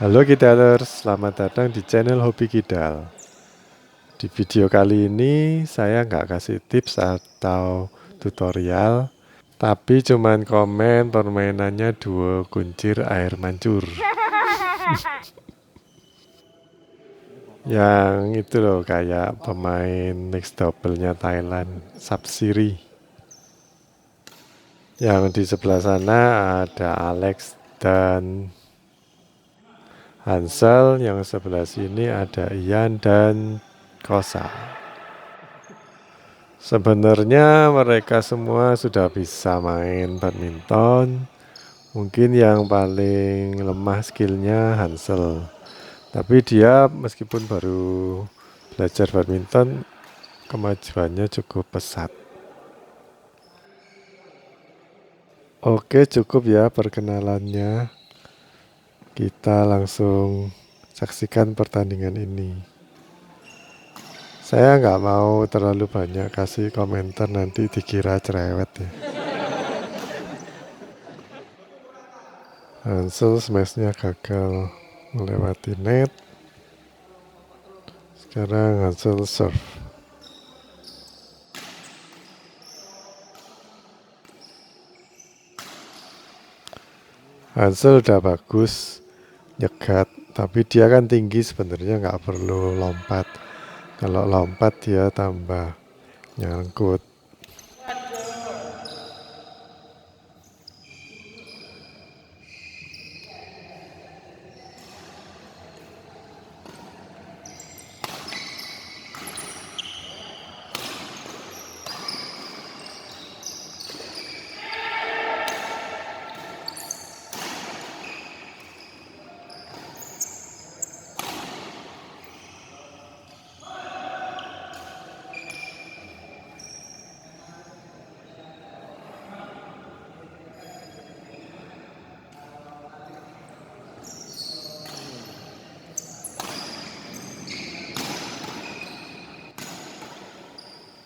Halo Kidalers, selamat datang di channel Hobi Kidal. Di video kali ini saya nggak kasih tips atau tutorial, tapi cuman komen permainannya duo kuncir air mancur. Yang itu loh kayak pemain mix double-nya Thailand, Sapsiri. Yang di sebelah sana ada Alex dan Hansel, yang sebelah sini ada Ian dan Kosa. Sebenarnya mereka semua sudah bisa main badminton. Mungkin yang paling lemah skillnya Hansel. Tapi dia meskipun baru belajar badminton, kemajuannya cukup pesat. Oke, cukup ya perkenalannya. Kita langsung saksikan pertandingan ini. Saya nggak mau terlalu banyak kasih komentar, nanti dikira cerewet ya. Hansel smashnya gagal melewati net. Sekarang Hansel serve. Hansel udah bagus nyegat, tapi dia kan tinggi, sebenarnya nggak perlu lompat. Kalau lompat dia tambah nyangkut.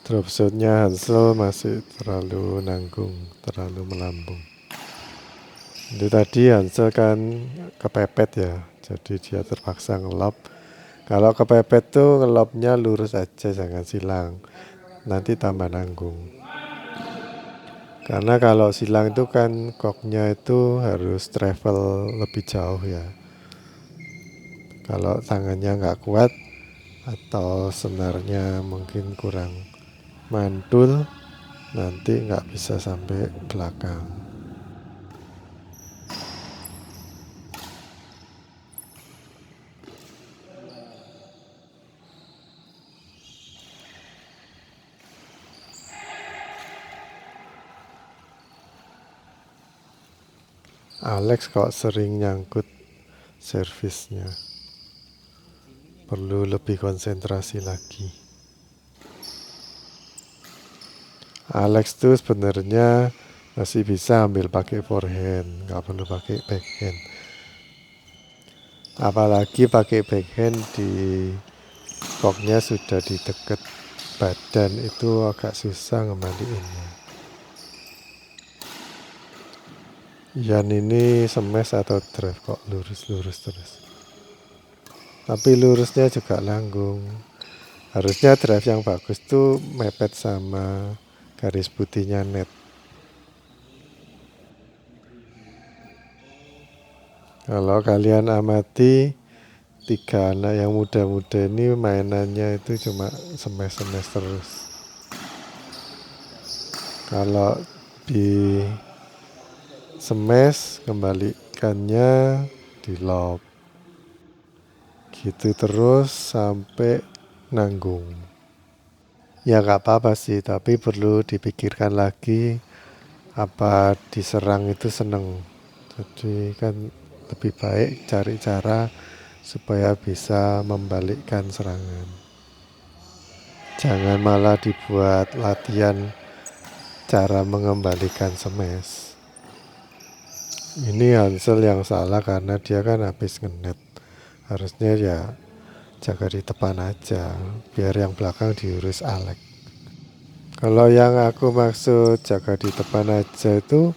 Drop shotnya Hansel masih terlalu nanggung, terlalu melambung. Itu tadi Hansel kan kepepet ya, jadi dia terpaksa ngelob. Kalau kepepet tuh ngelobnya lurus aja, jangan silang, nanti tambah nanggung. Karena kalau silang itu kan koknya itu harus travel lebih jauh ya. Kalau tangannya nggak kuat atau senarnya mungkin kurang mantul, nanti nggak bisa sampai belakang. Alex kok sering nyangkut servisnya, perlu lebih konsentrasi lagi. Alex tuh sebenarnya masih bisa ambil pakai forehand, nggak perlu pakai backhand. Apalagi pakai backhand di koknya sudah di deket badan, itu agak susah ngembaliinnya. Yan ini smash atau drive kok lurus-lurus terus. Tapi lurusnya juga langgung. Harusnya drive yang bagus tuh mepet sama garis putihnya net. Kalau kalian amati, tiga anak yang muda-muda ini mainannya itu cuma smash-smash terus. Kalau di smash kembalikannya di lob. Gitu terus sampai nanggung. Ya nggak apa-apa sih, tapi perlu dipikirkan lagi, apa diserang itu seneng. Jadi kan lebih baik cari cara supaya bisa membalikkan serangan. Jangan malah dibuat latihan cara mengembalikan smash. Ini Hansel yang salah karena dia kan habis ngenet. Harusnya ya jaga di depan aja, biar yang belakang diurus Alex. Kalau yang aku maksud jaga di depan aja itu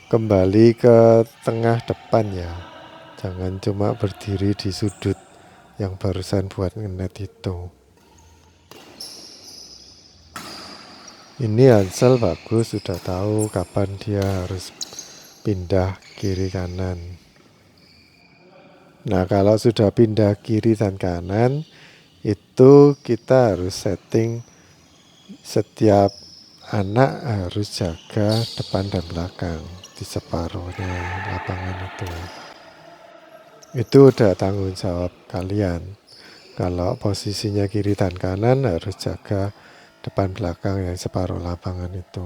kembali ke tengah depan ya. Jangan cuma berdiri di sudut yang barusan buat ngenet itu. Ini Hansel bagus, sudah tahu kapan dia harus pindah kiri kanan. Nah, kalau sudah pindah kiri dan kanan, itu kita harus setting setiap anak harus jaga depan dan belakang di separuhnya lapangan itu. Itu udah tanggung jawab kalian. Kalau posisinya kiri dan kanan harus jaga depan belakang yang separuh lapangan itu.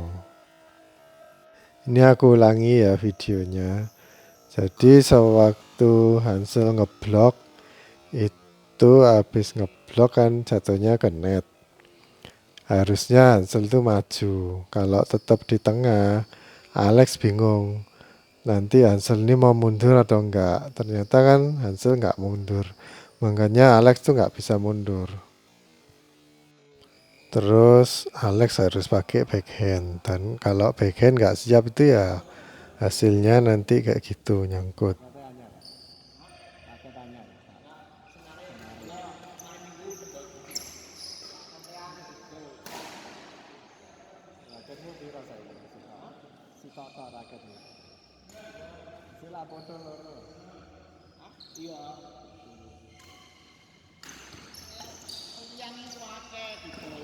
Ini aku ulangi ya videonya. Jadi sewaktu Hansel ngeblok, itu habis ngeblok kan jatuhnya ke net. Harusnya Hansel itu maju. Kalau tetap di tengah, Alex bingung. Nanti Hansel ini mau mundur atau enggak. Ternyata kan Hansel enggak mundur. Makanya Alex tuh enggak bisa mundur. Terus Alex harus pakai backhand. Dan kalau backhand enggak siap itu ya hasilnya nanti kayak gitu nyangkut.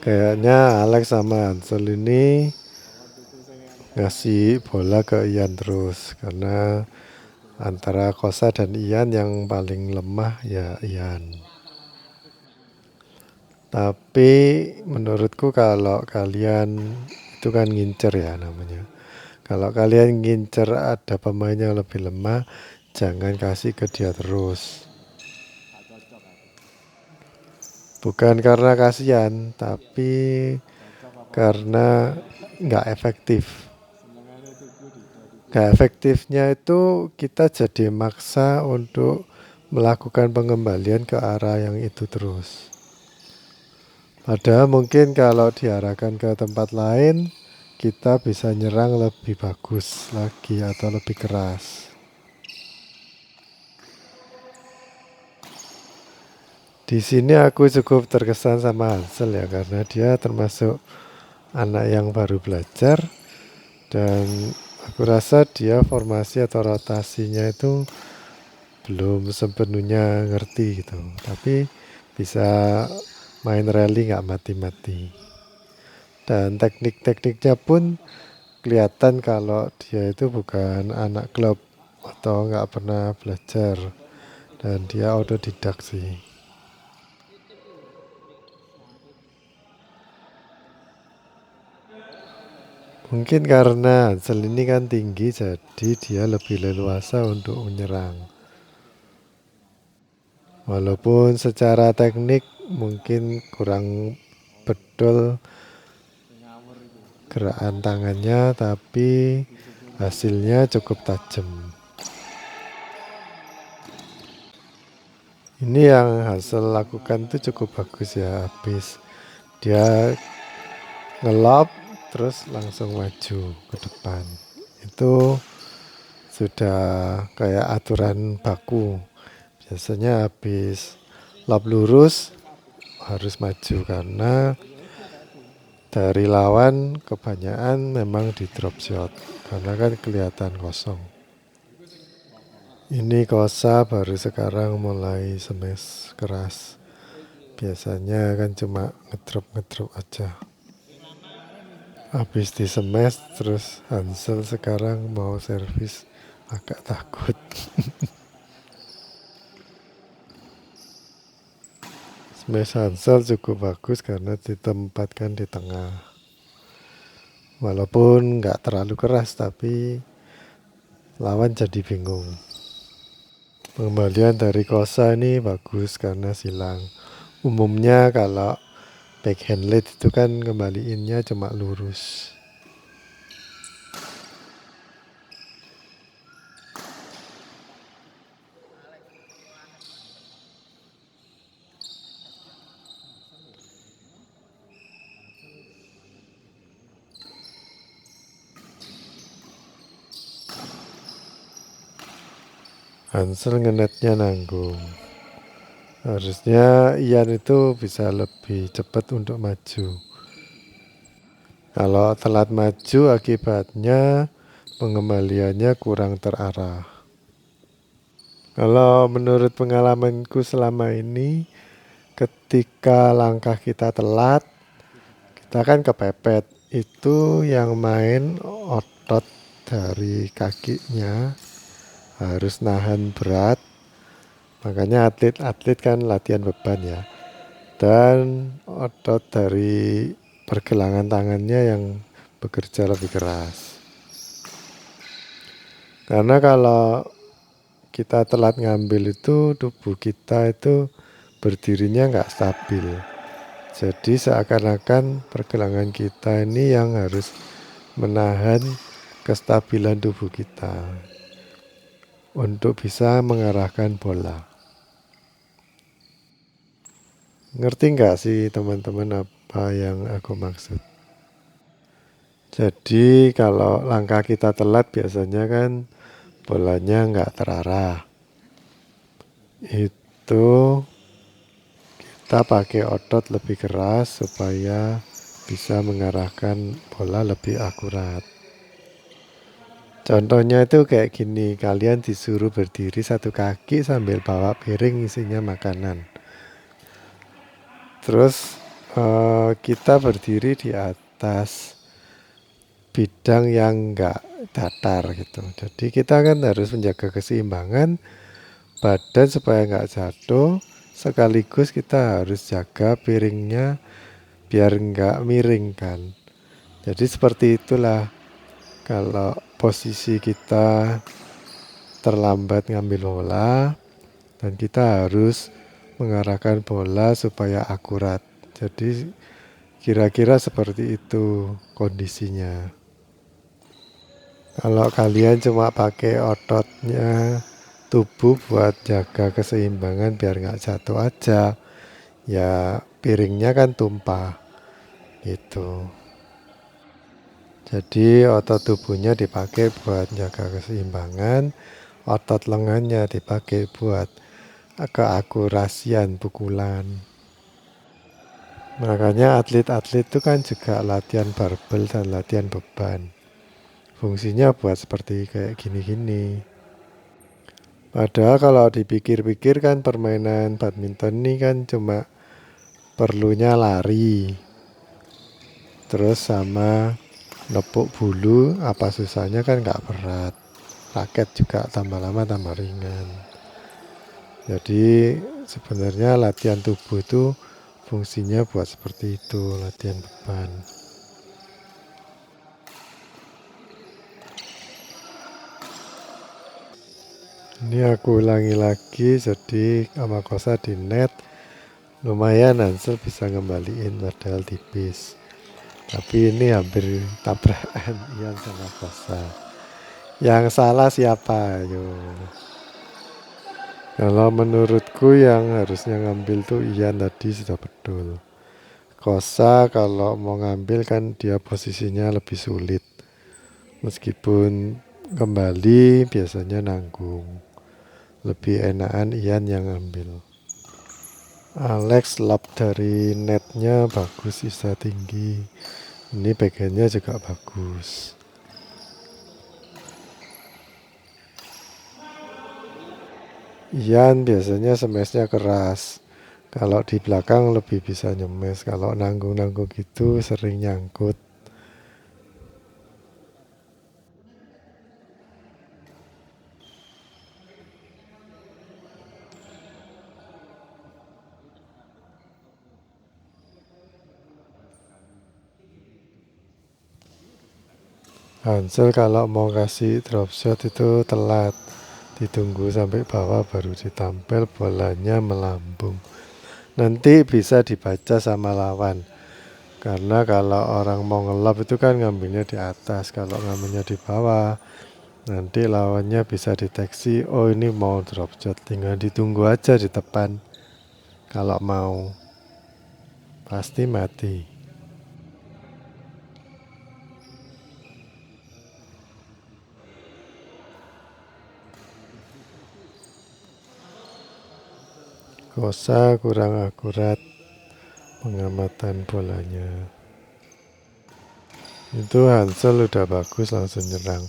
Kayaknya Alex sama Hansel ini ngasih bola ke Ian terus. Karena antara Kosa dan Ian yang paling lemah ya Ian. Tapi menurutku kalau kalian itu kan ngincer ya namanya. Kalau kalian ngincer ada pemain yang lebih lemah, jangan kasih ke dia terus. Bukan karena kasihan, tapi karena nggak efektif. Nggak efektifnya itu kita jadi maksa untuk melakukan pengembalian ke arah yang itu terus. Padahal mungkin kalau diarahkan ke tempat lain, kita bisa nyerang lebih bagus lagi atau lebih keras. Di sini aku cukup terkesan sama Hansel ya, karena dia termasuk anak yang baru belajar dan aku rasa dia formasi atau rotasinya itu belum sepenuhnya ngerti gitu. Tapi bisa main rally nggak mati-mati. Dan teknik-tekniknya pun kelihatan kalau dia itu bukan anak klub atau nggak pernah belajar dan dia autodidak sih. Mungkin karena Hansel ini kan tinggi jadi dia lebih leluasa untuk menyerang. Walaupun secara teknik mungkin kurang betul gerakan tangannya, tapi hasilnya cukup tajam. Ini yang Hansel lakukan tuh cukup bagus ya, habis dia ngelop terus langsung maju ke depan. Itu sudah kayak aturan baku. Biasanya habis lob lurus harus maju karena dari lawan kebanyakan memang di drop shot karena kan kelihatan kosong. Ini Kosa baru sekarang mulai smash keras. Biasanya kan cuma ngedrop aja. Habis di smash terus Hansel sekarang mau servis agak takut. Smash Hansel cukup bagus karena ditempatkan di tengah. Walaupun nggak terlalu keras tapi lawan jadi bingung. Pengembalian dari Kosa ini bagus karena silang. Umumnya kalau backhand lead itu kan kembaliinnya cuma lurus. Hansel ngenetnya nanggung. Harusnya Ian itu bisa lebih cepat untuk maju. Kalau telat maju akibatnya pengembaliannya kurang terarah. Kalau menurut pengalamanku selama ini, ketika langkah kita telat, kita kan kepepet. Itu yang main otot dari kakinya harus nahan berat. Makanya atlet-atlet kan latihan beban ya. Dan otot dari pergelangan tangannya yang bekerja lebih keras. Karena kalau kita telat ngambil itu, tubuh kita itu berdirinya nggak stabil. Jadi seakan-akan pergelangan kita ini yang harus menahan kestabilan tubuh kita untuk bisa mengarahkan bola. Ngerti nggak sih teman-teman apa yang aku maksud? Jadi kalau langkah kita telat biasanya kan bolanya nggak terarah. Itu kita pakai otot lebih keras supaya bisa mengarahkan bola lebih akurat. Contohnya itu kayak gini, kalian disuruh berdiri satu kaki sambil bawa piring isinya makanan. Terus kita berdiri di atas bidang yang enggak datar gitu. Jadi kita kan harus menjaga keseimbangan badan supaya enggak jatuh, sekaligus kita harus jaga piringnya biar enggak miring kan. Jadi seperti itulah kalau posisi kita terlambat ngambil bola dan kita harus mengarahkan bola supaya akurat. Jadi kira-kira seperti itu kondisinya. Kalau kalian cuma pakai ototnya tubuh buat jaga keseimbangan biar nggak jatuh aja, ya piringnya kan tumpah gitu. Jadi otot tubuhnya dipakai buat jaga keseimbangan, otot lengannya dipakai buat keakurasian pukulan. Makanya atlet-atlet itu kan juga latihan barbel dan latihan beban. Fungsinya buat seperti kayak gini-gini. Padahal kalau dipikir-pikir kan permainan badminton ini kan cuma perlunya lari. Terus sama nepuk bulu, apa susahnya kan nggak berat. Raket juga tambah lama tambah ringan. Jadi sebenarnya latihan tubuh itu fungsinya buat seperti itu, latihan beban. Ini aku ulangi lagi, jadi Amakosa di net lumayan Hansel bisa ngembaliin padahal tipis. Tapi ini hampir tabrakan Ian sama Kosa. Yang salah siapa? Yo. Kalau menurutku yang harusnya ngambil tuh Ian tadi sudah betul. Kosa kalau mau ngambil kan dia posisinya lebih sulit. Meskipun kembali biasanya nanggung. Lebih enakan Ian yang ngambil. Alex lob dari netnya bagus, bisa tinggi. Ini backhandnya juga bagus. Ian biasanya smashnya keras. Kalau di belakang lebih bisa nyemes. Kalau nanggung-nanggung gitu sering nyangkut. Hansel kalau mau kasih drop shot itu telat. Ditunggu sampai bawah baru ditampel, bolanya melambung. Nanti bisa dibaca sama lawan. Karena kalau orang mau ngelap itu kan ngambilnya di atas. Kalau ngambilnya di bawah, nanti lawannya bisa deteksi, oh ini mau drop shot. Tinggal ditunggu aja di depan. Kalau mau, pasti mati. Kosa kurang akurat pengamatan bolanya. Itu Hansel udah bagus langsung nyerang.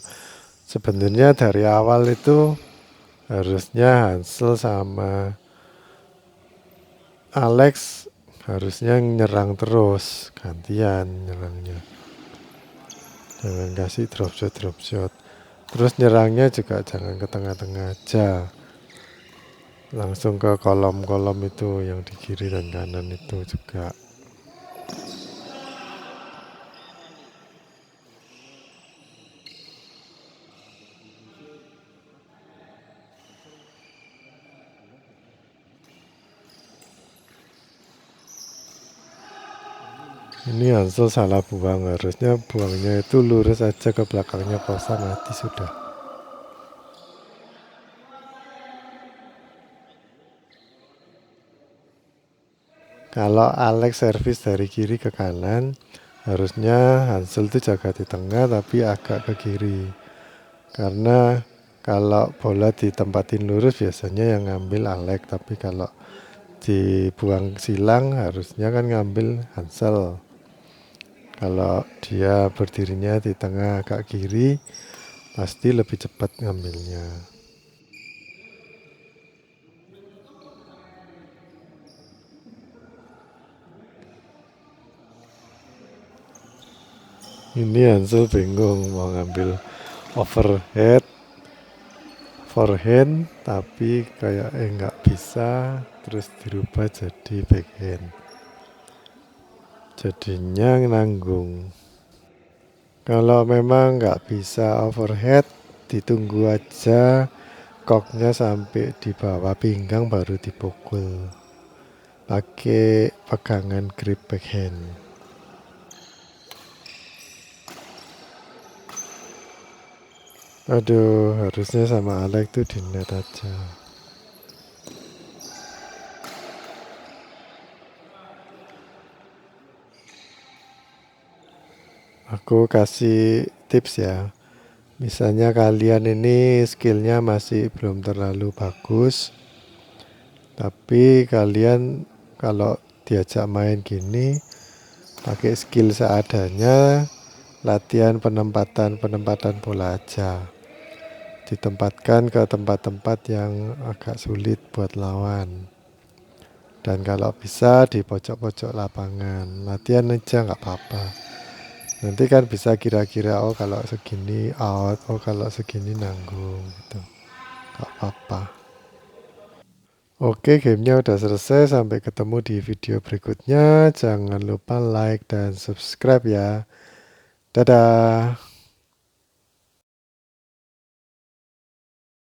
Sebenarnya dari awal itu harusnya Hansel sama Alex harusnya nyerang terus, gantian nyerangnya. Jangan kasih drop shot. Terus nyerangnya juga jangan ke tengah-tengah aja. Langsung ke kolom-kolom itu yang di kiri dan kanan itu juga. Ini Hansel salah buang, harusnya buangnya itu lurus aja ke belakangnya Kosa, mati sudah. Kalau Alex servis dari kiri ke kanan, harusnya Hansel itu jaga di tengah tapi agak ke kiri. Karena kalau bola ditempatin lurus biasanya yang ngambil Alex, tapi kalau dibuang silang harusnya kan ngambil Hansel. Kalau dia berdirinya di tengah agak kiri, pasti lebih cepat ngambilnya. Ini Hansel bingung mau ngambil overhead, forehand, tapi kayak nggak bisa, terus dirubah jadi backhand. Jadinya nanggung. Kalau memang nggak bisa overhead, ditunggu aja koknya sampai di bawah pinggang baru dipukul. Pakai pegangan grip backhand. Aduh, harusnya sama Alex tuh di net aja. Aku kasih tips ya. Misalnya kalian ini skillnya masih belum terlalu bagus, tapi kalian kalau diajak main gini, pakai skill seadanya, latihan penempatan bola aja. Ditempatkan ke tempat-tempat yang agak sulit buat lawan. Dan kalau bisa di pojok-pojok lapangan, latihan aja nggak apa-apa. Nanti kan bisa kira-kira, oh kalau segini out, oh kalau segini nanggung gitu. Gak apa-apa. Oke, gamenya udah selesai. Sampai ketemu di video berikutnya. Jangan lupa like dan subscribe ya. Dadah.